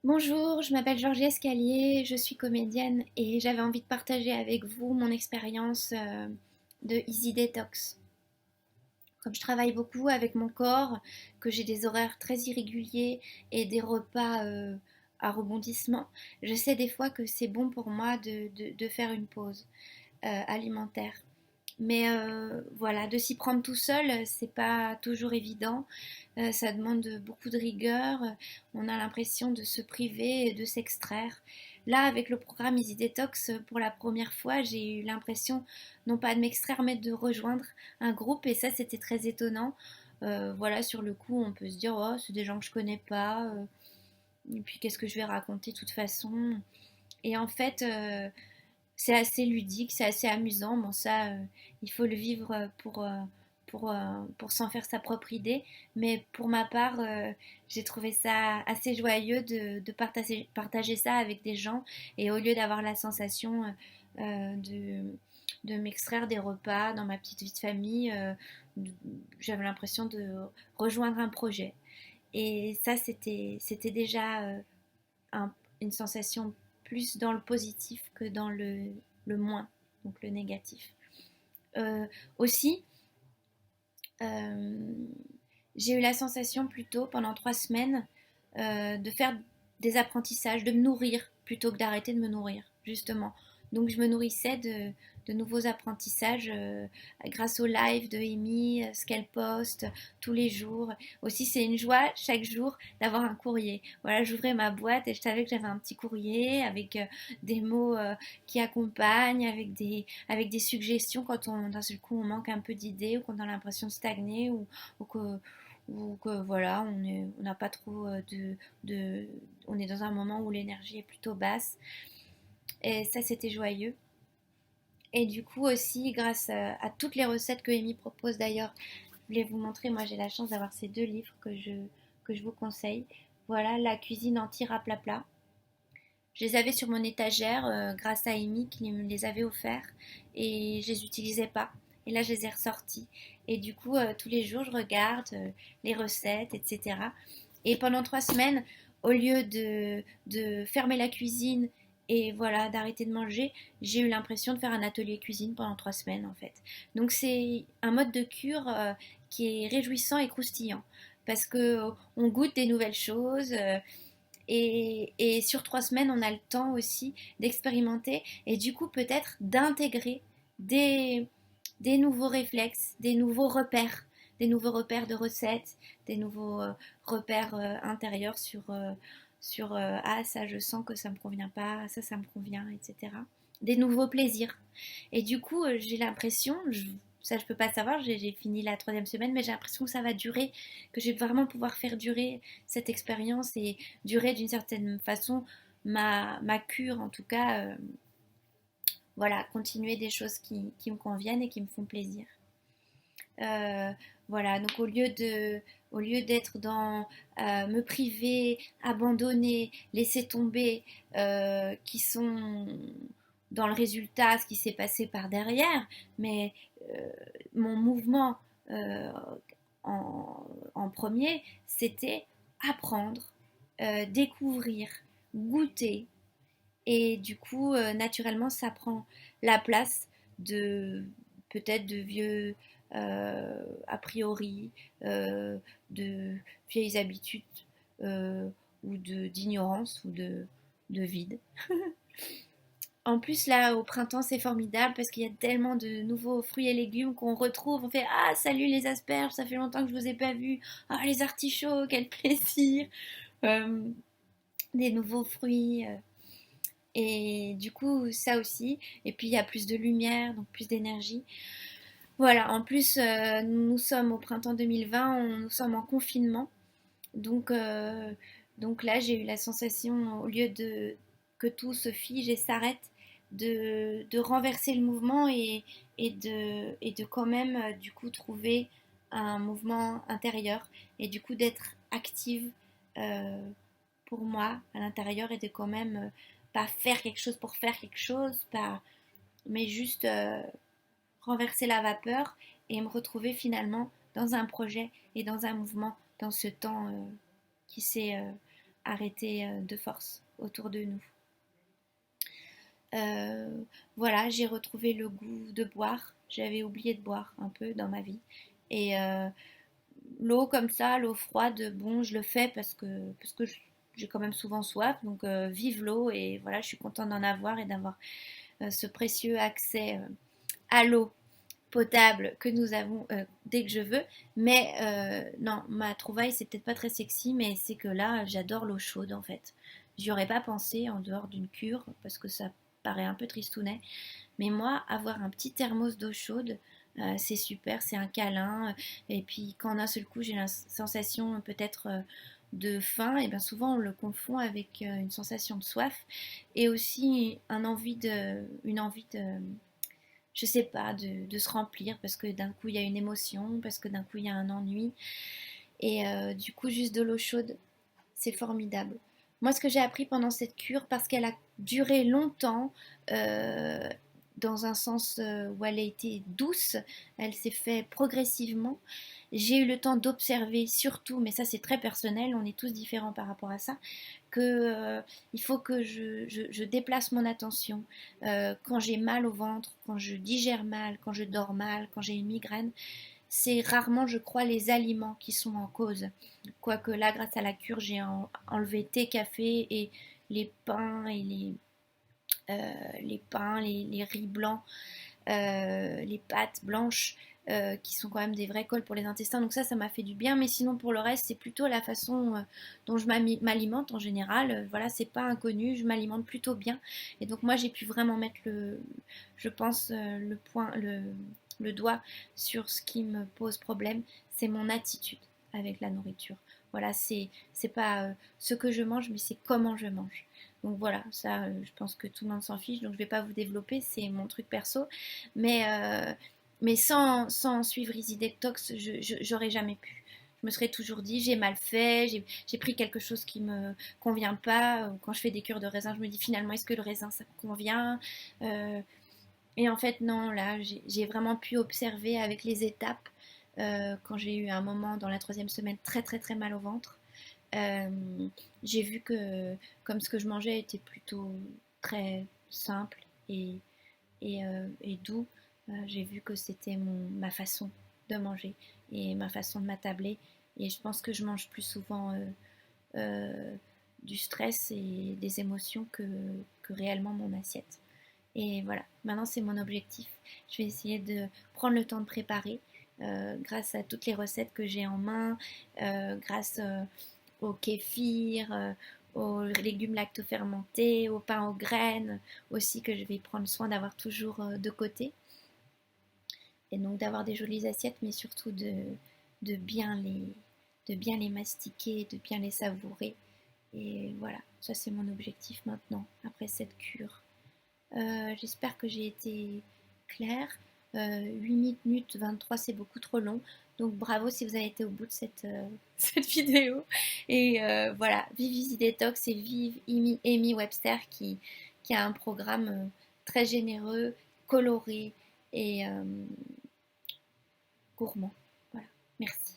Bonjour, je m'appelle Georgie Escalier, je suis comédienne et j'avais envie de partager avec vous mon expérience de Easy Detox. Comme je travaille beaucoup avec mon corps, que j'ai des horaires très irréguliers et des repas à rebondissement, je sais des fois que c'est bon pour moi de faire une pause alimentaire. Mais voilà, de s'y prendre tout seul, c'est pas toujours évident. Ça demande beaucoup de rigueur. On a l'impression de se priver et de s'extraire. Là, avec le programme Easy Detox, pour la première fois, j'ai eu l'impression non pas de m'extraire, mais de rejoindre un groupe. Et ça, c'était très étonnant. Voilà, sur le coup, on peut se dire, oh, c'est des gens que je connais pas. Et puis, qu'est-ce que je vais raconter de toute façon? Et en fait, c'est assez ludique, c'est assez amusant. Bon, ça, il faut le vivre pour s'en faire sa propre idée. Mais pour ma part, j'ai trouvé ça assez joyeux de partager ça avec des gens. Et au lieu d'avoir la sensation de m'extraire des repas dans ma petite vie de famille, j'avais l'impression de rejoindre un projet. Et ça, c'était déjà un- une sensation plus dans le positif que dans le moins, donc le négatif. Aussi, euh, j'ai eu la sensation plutôt pendant 3 semaines de faire des apprentissages, de me nourrir plutôt que d'arrêter de me nourrir, justement. Donc je me nourrissais de nouveaux apprentissages grâce au live de Amy, ce qu'elle poste tous les jours. Aussi, c'est une joie chaque jour d'avoir un courrier. Voilà, j'ouvrais ma boîte et je savais que j'avais un petit courrier avec des mots qui accompagnent, avec des suggestions quand d'un seul coup on manque un peu d'idées ou qu'on a l'impression de stagner ou que voilà, on n'a pas trop on est dans un moment où l'énergie est plutôt basse. Et ça, c'était joyeux. Et du coup aussi, grâce à toutes les recettes que Amy propose d'ailleurs, je voulais vous montrer, moi j'ai la chance d'avoir ces deux livres que je vous conseille. Voilà, La cuisine anti-raplapla. Je les avais sur mon étagère grâce à Amy qui me les avait offerts et je les utilisais pas. Et là, je les ai ressortis. Et du coup, tous les jours, je regarde les recettes, etc. Et pendant 3 semaines, au lieu de fermer la cuisine et voilà, d'arrêter de manger, j'ai eu l'impression de faire un atelier cuisine pendant 3 semaines en fait. Donc c'est un mode de cure qui est réjouissant et croustillant parce que on goûte des nouvelles choses. Et sur 3 semaines, on a le temps aussi d'expérimenter et du coup peut-être d'intégrer des, des nouveaux réflexes, des nouveaux repères de recettes, des nouveaux repères intérieurs sur ah ça je sens que ça me convient pas, ça me convient, etc. Des nouveaux plaisirs. Et du coup j'ai l'impression, ça je peux pas savoir, j'ai fini la 3e semaine, mais j'ai l'impression que ça va durer, que je vais vraiment pouvoir faire durer cette expérience et durer d'une certaine façon ma cure en tout cas. Voilà, continuer des choses qui me conviennent et qui me font plaisir. Euh, voilà, donc au lieu d'être dans me priver, abandonner, laisser tomber, qui sont dans le résultat, ce qui s'est passé par derrière, mais euh, mon mouvement euh, en premier, c'était apprendre, découvrir, goûter, et du coup, naturellement, ça prend la place de peut-être de vieux a priori, de vieilles habitudes ou d'ignorance ou de vide. En plus, là, au printemps, c'est formidable parce qu'il y a tellement de nouveaux fruits et légumes qu'on retrouve. On fait ah, salut les asperges, ça fait longtemps que je vous ai pas vu. Ah, les artichauts, quel plaisir. Euh, des nouveaux fruits. Et du coup, ça aussi. Et puis, il y a plus de lumière, donc plus d'énergie. Voilà, en plus, nous sommes au printemps 2020, nous sommes en confinement. Donc, euh, donc là, j'ai eu la sensation, au lieu de que tout se fige et s'arrête, de renverser le mouvement et de quand même, du coup, trouver un mouvement intérieur et du coup d'être active euh, pour moi à l'intérieur et de quand même pas faire quelque chose pour faire quelque chose, pas, mais juste renverser la vapeur et me retrouver finalement dans un projet et dans un mouvement dans ce temps qui s'est arrêter de force autour de nous. Voilà, j'ai retrouvé le goût de boire. J'avais oublié de boire un peu dans ma vie. Et l'eau comme ça, l'eau froide, bon, je le fais parce que j'ai quand même souvent soif. Donc vive l'eau et voilà, je suis contente d'en avoir et d'avoir ce précieux accès à l'eau potable que nous avons dès que je veux. Mais non, ma trouvaille, c'est peut-être pas très sexy, mais c'est que là, j'adore l'eau chaude en fait. J'y aurais pas pensé en dehors d'une cure parce que ça paraît un peu tristounet. Mais moi, avoir un petit thermos d'eau chaude, c'est super, c'est un câlin. Et puis quand d'un seul coup, j'ai la sensation peut-être de faim, et bien souvent on le confond avec une sensation de soif et aussi une envie de, je sais pas, de se remplir parce que d'un coup il y a une émotion, parce que d'un coup il y a un ennui. Et du coup, juste de l'eau chaude, c'est formidable. Moi, ce que j'ai appris pendant cette cure, parce qu'elle a duré longtemps, euh, dans un sens où elle a été douce, elle s'est fait progressivement. J'ai eu le temps d'observer surtout, mais ça c'est très personnel, on est tous différents par rapport à ça, que il faut que je déplace mon attention quand j'ai mal au ventre, quand je digère mal, quand je dors mal, quand j'ai une migraine. C'est rarement, je crois, les aliments qui sont en cause. Quoique là, grâce à la cure, j'ai enlevé thé, café et les pains et les pains, les riz blancs, les pâtes blanches, qui sont quand même des vrais cols pour les intestins. Donc ça m'a fait du bien. Mais sinon, pour le reste, c'est plutôt la façon dont je m'alimente en général. Voilà, c'est pas inconnu. Je m'alimente plutôt bien. Et donc moi, j'ai pu vraiment mettre je pense, le doigt sur ce qui me pose problème. C'est mon attitude avec la nourriture. Voilà, c'est pas ce que je mange, mais c'est comment je mange. Donc voilà, ça, je pense que tout le monde s'en fiche, donc je vais pas vous développer, c'est mon truc perso. Mais sans suivre Easy Detox, j'aurais jamais pu. Je me serais toujours dit, j'ai mal fait, j'ai pris quelque chose qui me convient pas. Quand je fais des cures de raisin, je me dis finalement, est-ce que le raisin, ça me convient? Euh, et en fait, non, là, j'ai vraiment pu observer avec les étapes quand j'ai eu un moment dans la troisième semaine très très très mal au ventre. Euh, j'ai vu que comme ce que je mangeais était plutôt très simple et doux, j'ai vu que c'était ma façon de manger et ma façon de m'attabler. Et je pense que je mange plus souvent du stress et des émotions que réellement mon assiette. Et voilà, maintenant c'est mon objectif. Je vais essayer de prendre le temps de préparer grâce à toutes les recettes que j'ai en main, grâce au kéfir, aux légumes lactofermentés, au pain aux graines aussi que je vais prendre soin d'avoir toujours de côté. Et donc d'avoir des jolies assiettes, mais surtout de, bien les, de bien les mastiquer, de bien les savourer. Et voilà, ça c'est mon objectif maintenant, après cette cure. J'espère que j'ai été claire. 8 minutes 23, c'est beaucoup trop long. Donc bravo si vous avez été au bout de cette vidéo. Et voilà, vive Easy Detox et vive Amy Webster qui a un programme très généreux, coloré et gourmand. Voilà, merci.